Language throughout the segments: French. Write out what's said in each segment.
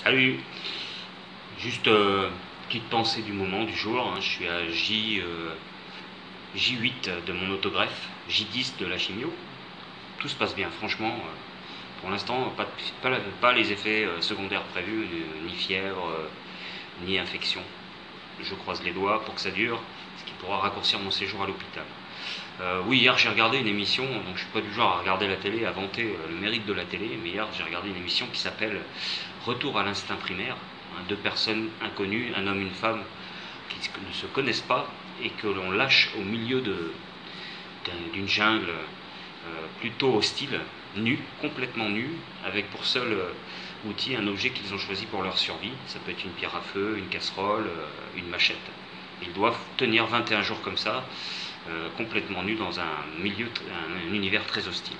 Salut. Juste petite pensée du moment, du jour, hein. Je suis à J8 de mon autogreffe, J10 de la chimio. Tout se passe bien, franchement. Pour l'instant, pas les effets secondaires prévus, ni fièvre, ni infection. Je croise les doigts pour que ça dure, ce qui pourra raccourcir mon séjour à l'hôpital. Oui, hier j'ai regardé une émission, donc je suis pas du genre à regarder la télé, à vanter le mérite de la télé, mais hier j'ai regardé une émission qui s'appelle Retour à l'instinct primaire, hein. Deux personnes inconnues, un homme et une femme, qui ne se connaissent pas et que l'on lâche au milieu d'une jungle plutôt hostile, nus, complètement nus, avec pour seul outil un objet qu'ils ont choisi pour leur survie. Ça peut être une pierre à feu, une casserole, une machette. Ils doivent tenir 21 jours comme ça, complètement nus dans un univers très hostile.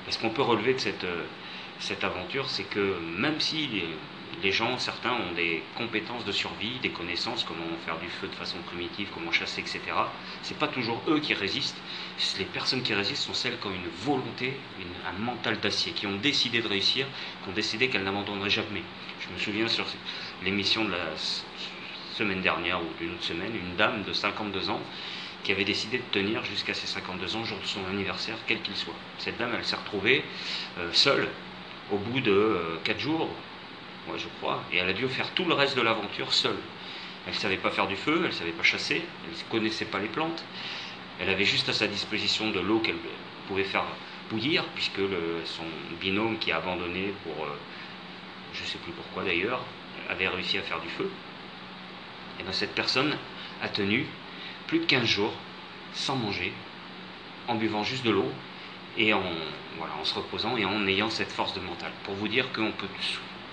Et ce qu'on peut relever de cette aventure, c'est que même si les gens, certains ont des compétences de survie, des connaissances, comment faire du feu de façon primitive, comment chasser, etc., c'est pas toujours eux qui résistent. Les personnes qui résistent sont celles qui ont une volonté, un mental d'acier, qui ont décidé de réussir, qui ont décidé qu'elles n'abandonneraient jamais. Je me souviens sur l'émission de la semaine dernière ou d'une autre semaine, une dame de 52 ans qui avait décidé de tenir jusqu'à ses 52 ans, jour de son anniversaire, quel qu'il soit. Cette dame, elle s'est retrouvée seule au bout de 4 jours, ouais, je crois, et elle a dû faire tout le reste de l'aventure seule. Elle ne savait pas faire du feu, elle ne savait pas chasser, elle ne connaissait pas les plantes, elle avait juste à sa disposition de l'eau qu'elle pouvait faire bouillir, puisque son binôme qui a abandonné pour, je ne sais plus pourquoi d'ailleurs, avait réussi à faire du feu. Et bien cette personne a tenu plus de 15 jours sans manger, en buvant juste de l'eau et en se reposant et en ayant cette force de mental. Pour vous dire qu'on peut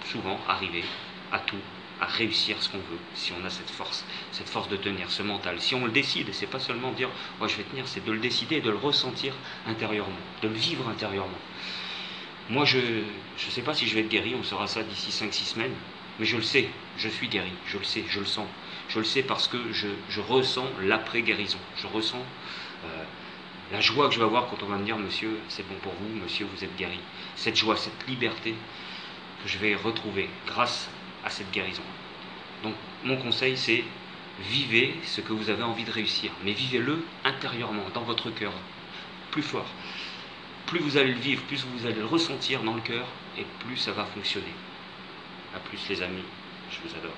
souvent arriver à tout, à réussir ce qu'on veut, si on a cette force de tenir, ce mental. Si on le décide, et c'est pas seulement dire oh, je vais tenir, c'est de le décider et de le ressentir intérieurement, de le vivre intérieurement. Moi, je ne sais pas si je vais être guéri, on saura ça d'ici 5-6 semaines, mais je le sais, je suis guéri, je le sais, je le sens. Je le sais parce que je ressens l'après-guérison. Je ressens la joie que je vais avoir quand on va me dire « Monsieur, c'est bon pour vous, monsieur, vous êtes guéri ». Cette joie, cette liberté que je vais retrouver grâce à cette guérison. Donc, mon conseil, c'est vivez ce que vous avez envie de réussir, mais vivez-le intérieurement, dans votre cœur, plus fort. Plus vous allez le vivre, plus vous allez le ressentir dans le cœur, et plus ça va fonctionner. A plus les amis, je vous adore.